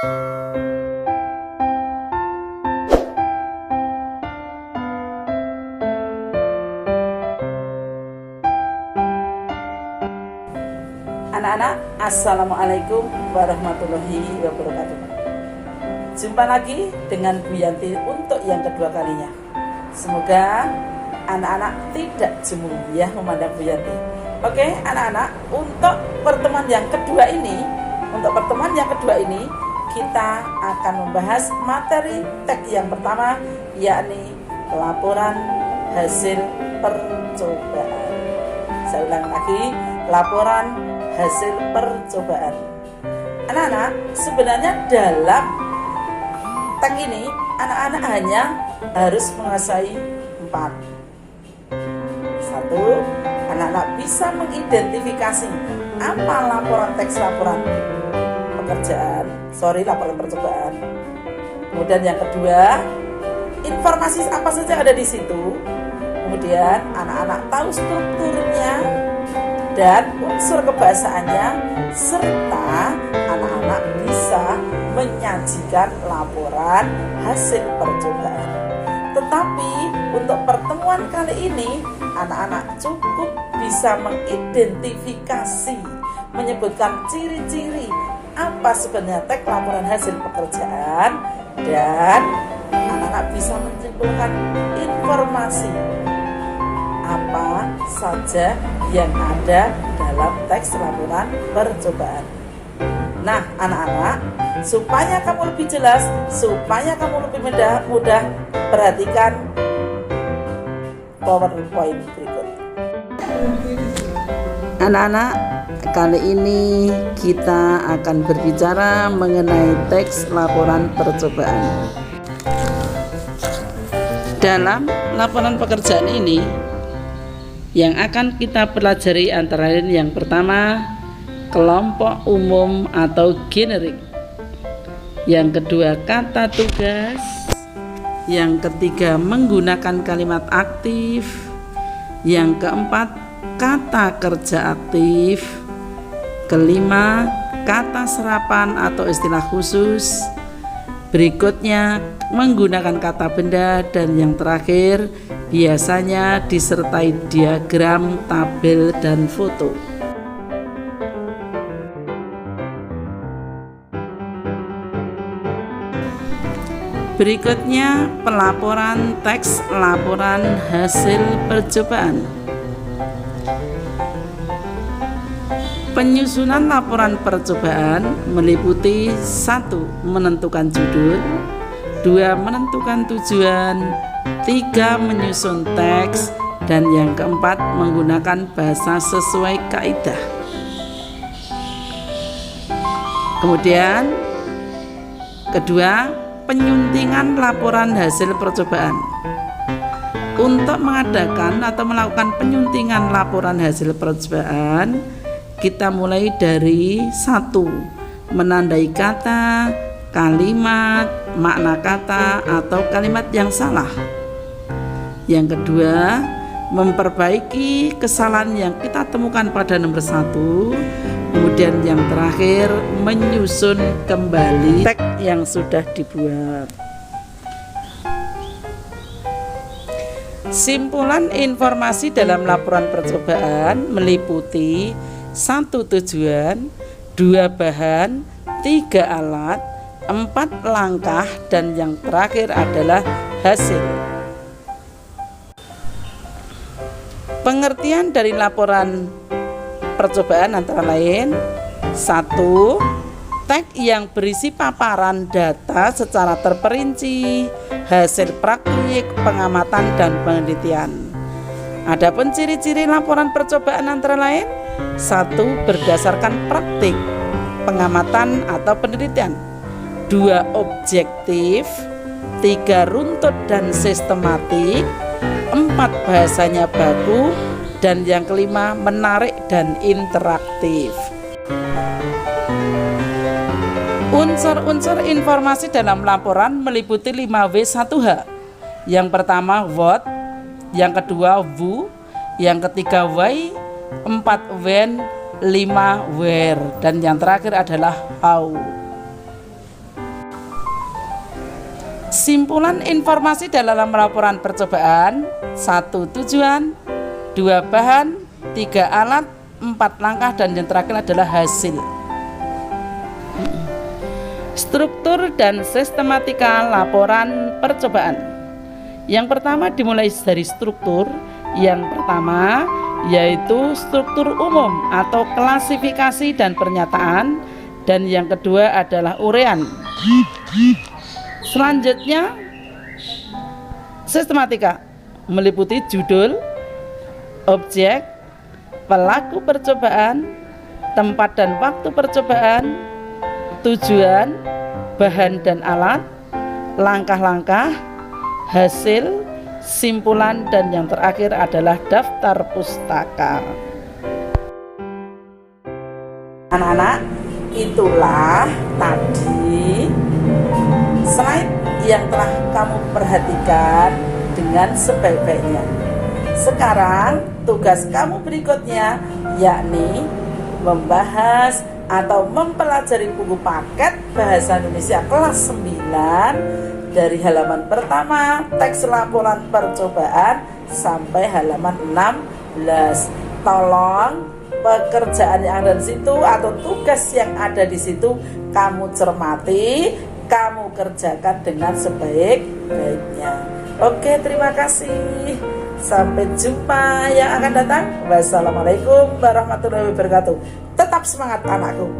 Anak-anak, Assalamualaikum warahmatullahi wabarakatuh. Jumpa lagi dengan Bu Yanti untuk yang kedua kalinya. Semoga anak-anak tidak jemu ya memandang Bu Yanti. Oke anak-anak, untuk pertemuan yang kedua ini kita akan membahas materi teks yang pertama, yakni laporan hasil percobaan. Saya ulang lagi, laporan hasil percobaan. Anak-anak, sebenarnya dalam teks ini anak-anak hanya harus menguasai 4. 1. Anak-anak bisa mengidentifikasi apa laporan laporan percobaan. Kemudian yang kedua, informasi apa saja ada di situ. Kemudian anak-anak tahu strukturnya dan unsur kebahasaannya, serta anak-anak bisa menyajikan laporan hasil percobaan. Tetapi untuk pertemuan kali ini, anak-anak cukup bisa mengidentifikasi, menyebutkan ciri-ciri apa sebenarnya teks laporan hasil pekerjaan, dan anak-anak bisa menyimpulkan informasi apa saja yang ada dalam teks laporan percobaan. Nah anak-anak, supaya kamu lebih jelas, supaya kamu lebih mudah perhatikan PowerPoint berikut. Anak-anak, kali ini kita akan berbicara mengenai teks laporan percobaan. Dalam laporan pekerjaan ini, yang akan kita pelajari antara lain yang pertama, kelompok umum atau generik. Yang kedua, kata tugas. Yang ketiga, menggunakan kalimat aktif. Yang keempat, kata kerja aktif. Kelima, kata serapan atau istilah khusus. Berikutnya, menggunakan kata benda. Dan yang terakhir, biasanya disertai diagram, tabel, dan foto. Berikutnya, pelaporan teks laporan hasil percobaan. Penyusunan laporan percobaan meliputi 1. Menentukan judul, 2. Menentukan tujuan, 3. Menyusun teks, dan yang keempat, menggunakan bahasa sesuai kaidah. Kemudian kedua, penyuntingan laporan hasil percobaan. Untuk mengadakan atau melakukan penyuntingan laporan hasil percobaan, kita mulai dari 1. Menandai kata, kalimat, makna kata, atau kalimat yang salah. Yang kedua, memperbaiki kesalahan yang kita temukan pada nomor 1. Kemudian yang terakhir, menyusun kembali teks yang sudah dibuat. Simpulan informasi dalam laporan percobaan meliputi 1. Tujuan, 2. Bahan, 3. alat, 4. langkah, dan yang terakhir adalah hasil. Pengertian dari laporan percobaan antara lain: 1. Teks yang berisi paparan data secara terperinci, hasil praktik, pengamatan, dan penelitian. Adapun ciri-ciri laporan percobaan antara lain: 1. Berdasarkan praktik, pengamatan, atau penelitian. 2. Objektif. 3. Runtut dan sistematik. 4. Bahasanya baku. Dan yang kelima, menarik dan interaktif. Unsur-unsur informasi dalam laporan meliputi 5W1H. Yang pertama what, yang kedua who, yang ketiga why, 4 when, 5 where, dan yang terakhir adalah how. Simpulan informasi dalam laporan percobaan: 1 tujuan, 2 bahan, 3 alat, 4 langkah, dan yang terakhir adalah hasil. Struktur dan sistematika laporan percobaan. Yang pertama dimulai dari struktur. Yang pertama yaitu struktur umum atau klasifikasi dan pernyataan, dan yang kedua adalah uraian. Selanjutnya sistematika meliputi judul, objek, pelaku percobaan, tempat dan waktu percobaan, tujuan, bahan dan alat, langkah-langkah, hasil, simpulan, dan yang terakhir adalah daftar pustaka. Anak-anak, itulah tadi slide yang telah kamu perhatikan dengan sebaik-baiknya. Sekarang tugas kamu berikutnya yakni membahas atau mempelajari buku paket Bahasa Indonesia kelas 9 dari halaman pertama teks laporan percobaan sampai halaman 16. Tolong pekerjaan yang ada di situ atau tugas yang ada di situ kamu cermati, kamu kerjakan dengan sebaik-baiknya. Oke, terima kasih. Sampai jumpa yang akan datang. Wassalamualaikum warahmatullahi wabarakatuh. Tetap semangat anakku.